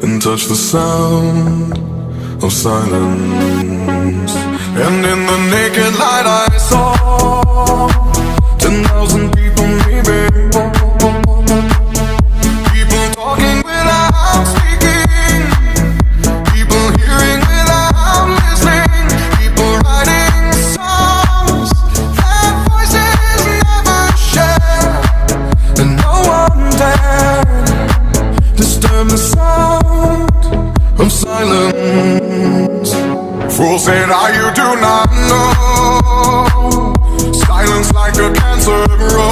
and touch the sound of silence. And in the naked light I saw 10,000 people, maybe. People talking without speaking, people hearing without listening, people writing songs that voices never share, and no one dared disturb the sound of silence. Fool said, you do not know. Silence like a cancer grows.